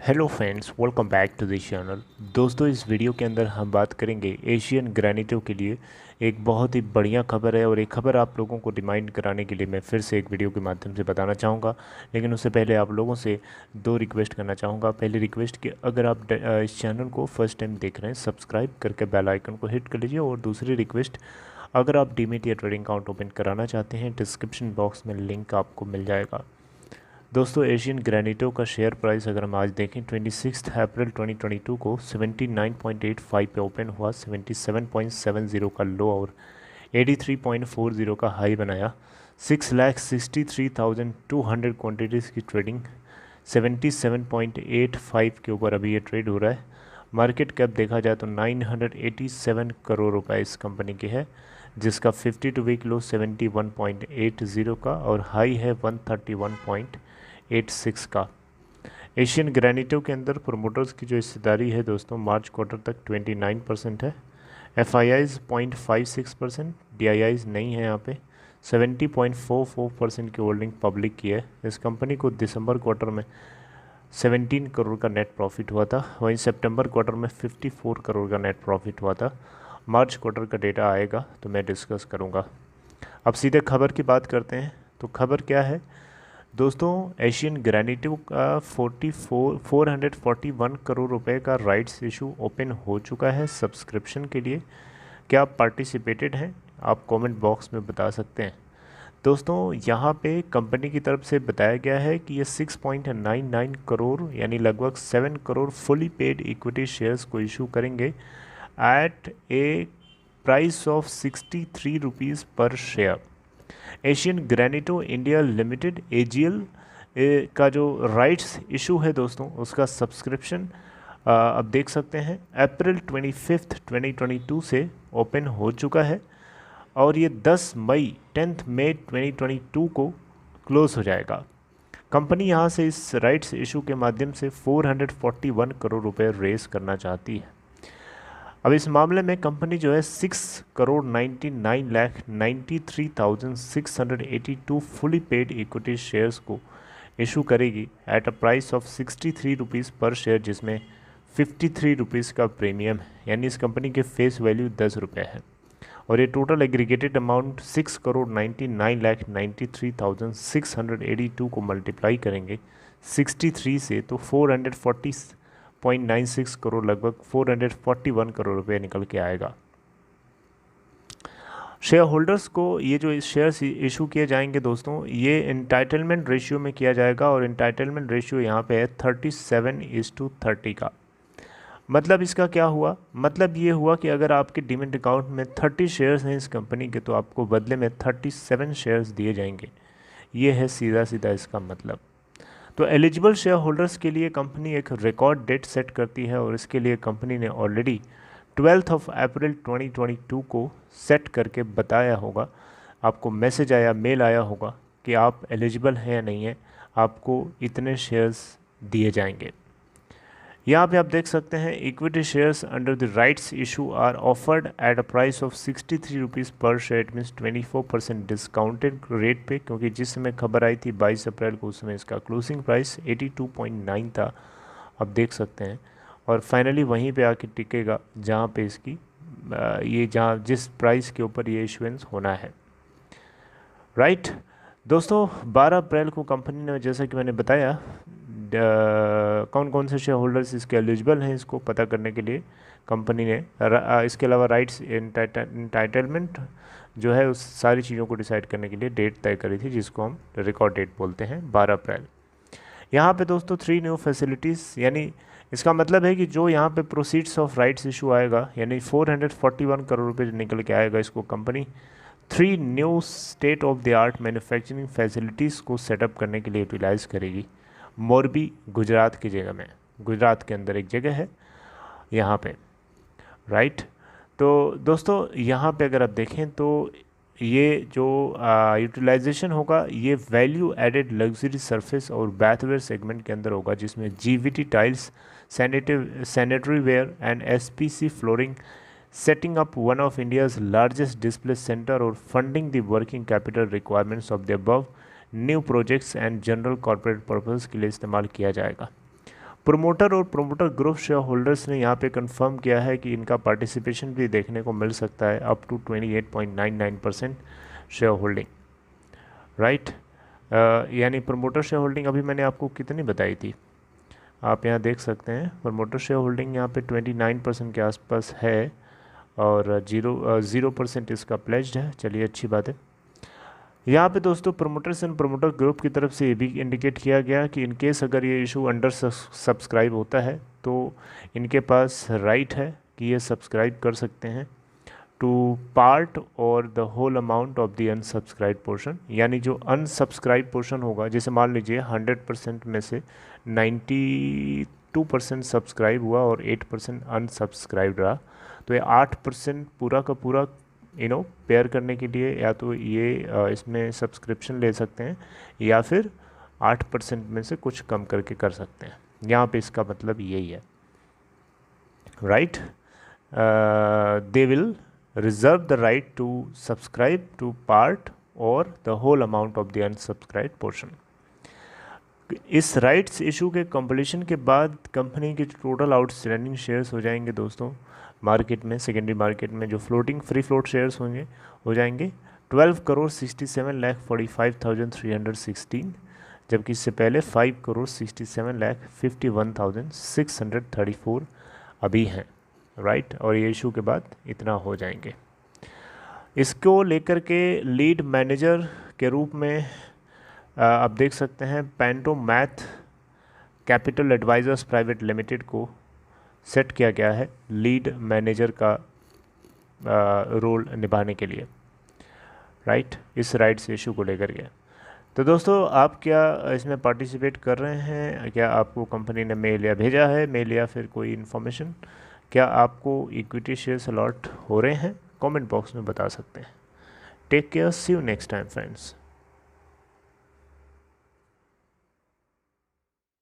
Hello friends, welcome back to this channel. दोस्तों, इस video के अंदर हम बात करेंगे एशियन ग्रेनिटो के लिए एक बहुत ही बढ़िया खबर है। और एक खबर आप लोगों को रिमाइंड कराने के लिए मैं फिर से एक वीडियो के माध्यम से बताना चाहूँगा। लेकिन उससे पहले आप लोगों से दो रिक्वेस्ट करना चाहूँगा। पहली रिक्वेस्ट कि अगर आप इस चैनल को फर्स्ट टाइम देख रहे हैं, सब्सक्राइब करके बेल आइकन को हिट कर लीजिए। और दूसरी रिक्वेस्ट, अगर आप डीमैट या ट्रेडिंग अकाउंट ओपन कराना चाहते हैं, डिस्क्रिप्शन बॉक्स में लिंक आपको मिल जाएगा। दोस्तों, एशियन ग्रेनिटो का शेयर प्राइस अगर हम आज देखें 26 अप्रैल 2022 को 79.85 पे ओपन हुआ, 77.70 का लो और 83.40 का हाई बनाया। 6,63,200 क्वान्टिटीज़ की ट्रेडिंग 77.85 के ऊपर अभी ये ट्रेड हो रहा है। मार्केट कैप देखा जाए तो 987 करोड़ रुपए इस कंपनी की है, जिसका 52 वीक लो 71.80 का और हाई है 131.86 का। एशियन ग्रेनिटो के अंदर प्रोमोटर्स की जो हिस्सेदारी है दोस्तों, मार्च क्वार्टर तक 29% है। FIIs 0.56%, DIIs नहीं है यहाँ पे। 70.44% की होल्डिंग पब्लिक की है। इस कंपनी को दिसंबर क्वार्टर में 17 करोड़ का नेट प्रॉफिट हुआ था, वहीं सितंबर क्वार्टर में 54 करोड़ का नेट प्रॉफिट हुआ था। मार्च क्वार्टर का डेटा आएगा तो मैं डिस्कस करूँगा। अब सीधे खबर की बात करते हैं। तो खबर क्या है दोस्तों, एशियन ग्रेनिटो का 441 करोड़ रुपए का राइट्स इशू ओपन हो चुका है सब्सक्रिप्शन के लिए। क्या आप पार्टिसिपेटेड हैं? आप कमेंट बॉक्स में बता सकते हैं। दोस्तों, यहाँ पे कंपनी की तरफ से बताया गया है कि ये 6.99 करोड़ यानी लगभग 7 crore fully paid equity shares को इशू करेंगे at a price of 63 rupees per share. Asian Granito India Limited AGL का जो राइट्स इशू है दोस्तों, उसका सब्सक्रिप्शन अब देख सकते हैं अप्रैल 25, 2022 से ओपन हो चुका है और ये 10 मई 2022 को क्लोज हो जाएगा। कंपनी यहाँ से इस राइट्स इशू के माध्यम से 441 करोड़ रुपए रेस करना चाहती है। अब इस मामले में कंपनी जो है 6,99,93,682 फुली पेड इक्विटी शेयर्स को इशू करेगी eight a price of 63 rupees per share, जिसमें 53 रुपीज़ का प्रीमियम है। यानी इस कंपनी के फेस वैल्यू 10 रुपये है और ये टोटल एग्रीगेटेड अमाउंट 6,99,93,682 को मल्टीप्लाई करेंगे 63 से तो 440.96 करोड़, लगभग 441 करोड़ रुपए निकल के आएगा। शेयर होल्डर्स को ये जो शेयर्स इशू किए जाएंगे दोस्तों, ये इंटाइटलमेंट रेशियो में किया जाएगा और इंटाइटलमेंट रेशियो यहाँ पे है 37:30 का। मतलब इसका क्या हुआ? मतलब ये हुआ कि अगर आपके डीमैट अकाउंट में 30 शेयर्स हैं इस कंपनी के, तो आपको बदले में 37 शेयर्स दिए जाएंगे। ये है सीधा सीधा इसका मतलब। तो एलिजिबल शेयर होल्डर्स के लिए कंपनी एक रिकॉर्ड डेट सेट करती है और इसके लिए कंपनी ने ऑलरेडी 12 अप्रैल 2022 को सेट करके बताया होगा। आपको मैसेज आया, मेल आया होगा कि आप एलिजिबल हैं या नहीं है, आपको इतने शेयर्स दिए जाएंगे। यहाँ पे आप देख सकते हैं equity shares under the rights issue are offered at a price of 63 rupees per share. It means 24% discounted rate पे, क्योंकि जिस समय खबर आई थी 22 अप्रैल को, उस समय इसका क्लोजिंग प्राइस 82.9 था, आप देख सकते हैं। और फाइनली वहीं पे आके टिकेगा जहाँ पे इसकी ये जहाँ जिस प्राइस के ऊपर ये इशुएंस होना है। राइट दोस्तों, 12 अप्रैल को कंपनी ने, जैसा कि मैंने बताया, कौन कौन से शेयर होल्डर्स इसके एलिजिबल हैं इसको पता करने के लिए कंपनी ने इसके अलावा राइट्स इंटाइटलमेंट जो है उस सारी चीज़ों को डिसाइड करने के लिए डेट तय करी थी, जिसको हम रिकॉर्ड डेट बोलते हैं 12 अप्रैल। यहाँ पे दोस्तों 3 न्यू फैसिलिटीज़, यानी इसका मतलब है कि जो यहाँ पे प्रोसीड्स ऑफ राइट्स इशू आएगा, यानी 441 करोड़ रुपये जो निकल के आएगा, इसको company 3 new state of the art manufacturing facilities को सेटअप करने के लिए यूटिलाइज़ करेगी। मोरबी गुजरात की जगह में, गुजरात के अंदर एक जगह है यहाँ पे। राइट, तो दोस्तों यहाँ पे अगर आप देखें तो ये जो यूटिलाइजेशन होगा ये वैल्यू एडेड लग्जरी सरफेस और बैथवेयर सेगमेंट के अंदर होगा, जिसमें GVT tiles, sanitary ware and SPC flooring, setting up one of India's largest display centre और funding the working capital requirements of the above new projects and general corporate purpose के लिए इस्तेमाल किया जाएगा। प्रोमोटर और प्रोमोटर ग्रुप शेयर होल्डर्स ने यहाँ पे कंफर्म किया है कि इनका पार्टिसिपेशन भी देखने को मिल सकता है up to 28.99% share holding, right. यानी प्रोमोटर शेयर होल्डिंग अभी मैंने आपको कितनी बताई थी, आप यहाँ देख सकते हैं। प्रोमोटर शेयर होल्डिंग यहाँ पे 29% के आसपास है और 0% इसका प्लेज्ड है। चलिए अच्छी बात है। यहाँ पे दोस्तों प्रोमोटर्स एंड प्रोमोटर ग्रुप की तरफ से ये भी इंडिकेट किया गया कि इन केस अगर ये इशू अंडर सब्सक्राइब होता है तो इनके पास राइट है कि ये सब्सक्राइब कर सकते हैं टू पार्ट और the whole amount of the unsubscribe portion. यानी जो अनसब्सक्राइब पोर्शन होगा, जैसे मान लीजिए 100% में से 92% सब्सक्राइब हुआ और 8% अनसब्सक्राइब रहा, तो ये 8% पूरा का पूरा पेयर करने के लिए या तो ये इसमें सब्सक्रिप्शन ले सकते हैं या फिर 8% में से कुछ कम करके कर सकते हैं। यहाँ पे इसका मतलब यही है, right. They will reserve the right to subscribe to part और the whole amount of the unsubscribe portion. इस राइट्स इशू के कंप्लीशन के बाद कंपनी के टोटल आउटस्टैंडिंग शेयर्स हो जाएंगे दोस्तों मार्केट में, सेकेंडरी मार्केट में जो फ्लोटिंग फ्री फ्लोट शेयर्स होंगे हो जाएंगे 12,67,45,316, जबकि इससे पहले 5,67,51,634 अभी हैं, राइट। और ये इशू के बाद इतना हो जाएंगे। इसको लेकर के लीड मैनेजर के रूप में आप देख सकते हैं पेंटोमैथ कैपिटल एडवाइजर्स प्राइवेट लिमिटेड को सेट किया गया है लीड मैनेजर का रोल निभाने के लिए, राइट, इस राइट्स इशू को लेकर के। तो दोस्तों आप क्या इसमें पार्टिसिपेट कर रहे हैं? क्या आपको कंपनी ने मेल या भेजा है, मेल या फिर कोई इन्फॉर्मेशन? क्या आपको इक्विटी शेयर्स अलॉट हो रहे हैं? कमेंट बॉक्स में बता सकते हैं। Take care, see you next time friends.